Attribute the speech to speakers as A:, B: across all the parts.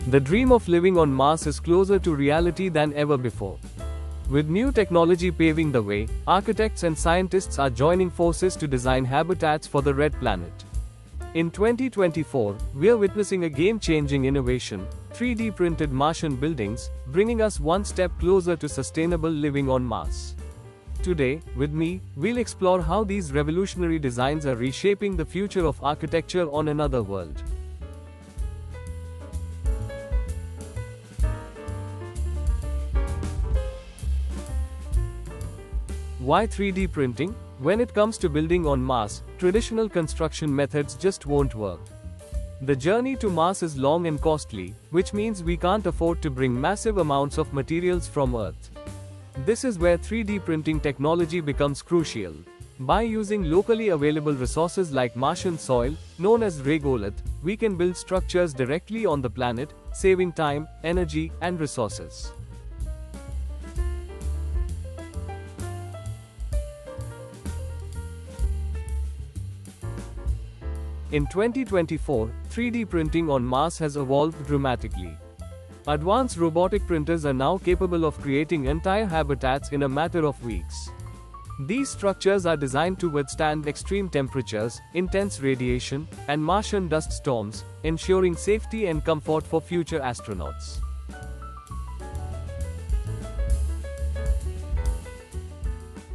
A: The dream of living on Mars is closer to reality than ever before. With new technology paving the way, architects and scientists are joining forces to design habitats for the Red Planet. In 2024, we are witnessing a game-changing innovation, 3D printed Martian buildings, bringing us one step closer to sustainable living on Mars. Today, with me, we'll explore how these revolutionary designs are reshaping the future of architecture on another world. Why 3D printing? When it comes to building on Mars, traditional construction methods just won't work. The journey to Mars is long and costly, which means we can't afford to bring massive amounts of materials from Earth. This is where 3D printing technology becomes crucial. By using locally available resources like Martian soil, known as regolith, we can build structures directly on the planet, saving time, energy, and resources. In 2024, 3D printing on Mars has evolved dramatically. Advanced robotic printers are now capable of creating entire habitats in a matter of weeks. These structures are designed to withstand extreme temperatures, intense radiation, and Martian dust storms, ensuring safety and comfort for future astronauts.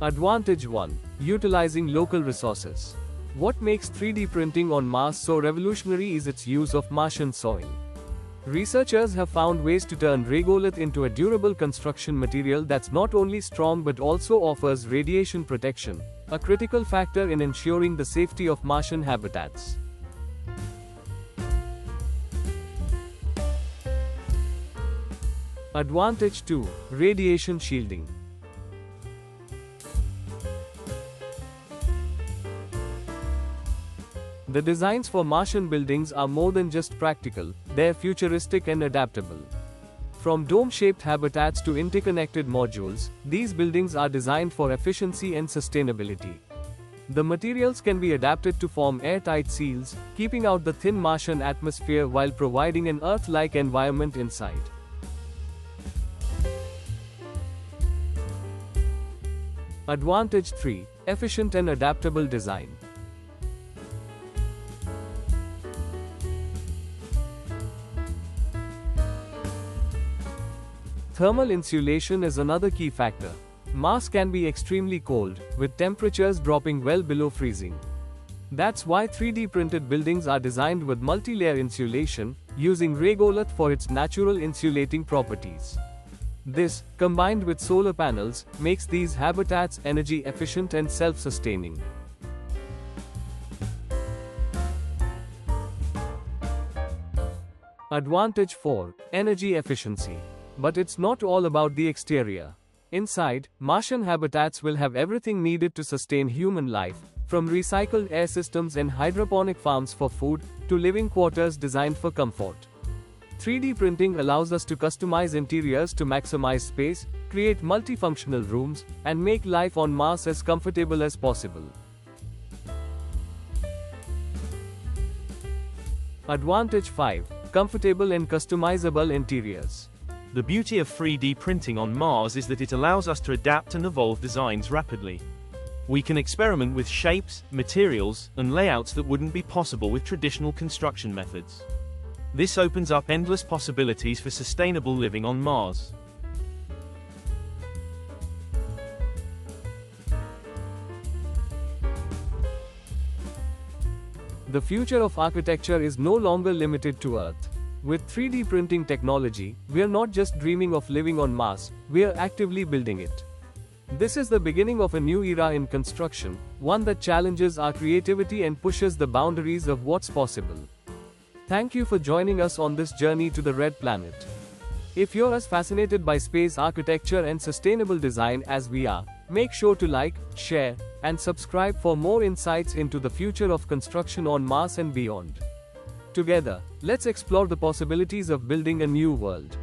A: Advantage 1. Utilizing local resources. What makes 3D printing on Mars so revolutionary is its use of Martian soil. Researchers have found ways to turn regolith into a durable construction material that's not only strong but also offers radiation protection, a critical factor in ensuring the safety of Martian habitats. Advantage 2. Radiation shielding. The designs for Martian buildings are more than just practical, they're futuristic and adaptable. From dome-shaped habitats to interconnected modules, these buildings are designed for efficiency and sustainability. The materials can be adapted to form airtight seals, keeping out the thin Martian atmosphere while providing an Earth-like environment inside. Advantage 3. Efficient and adaptable design. Thermal insulation is another key factor. Mars can be extremely cold, with temperatures dropping well below freezing. That's why 3D printed buildings are designed with multi-layer insulation, using regolith for its natural insulating properties. This, combined with solar panels, makes these habitats energy efficient and self-sustaining. Advantage 4. Energy efficiency. But it's not all about the exterior. Inside, Martian habitats will have everything needed to sustain human life, from recycled air systems and hydroponic farms for food, to living quarters designed for comfort. 3D printing allows us to customize interiors to maximize space, create multifunctional rooms, and make life on Mars as comfortable as possible. Advantage 5. Comfortable and customizable interiors.
B: The beauty of 3D printing on Mars is that it allows us to adapt and evolve designs rapidly. We can experiment with shapes, materials, and layouts that wouldn't be possible with traditional construction methods. This opens up endless possibilities for sustainable living on Mars.
A: The future of architecture is no longer limited to Earth. With 3D printing technology, we are not just dreaming of living on Mars, we are actively building it. This is the beginning of a new era in construction, one that challenges our creativity and pushes the boundaries of what's possible. Thank you for joining us on this journey to the Red Planet. If you're as fascinated by space architecture and sustainable design as we are, make sure to like, share, and subscribe for more insights into the future of construction on Mars and beyond. Together, let's explore the possibilities of building a new world.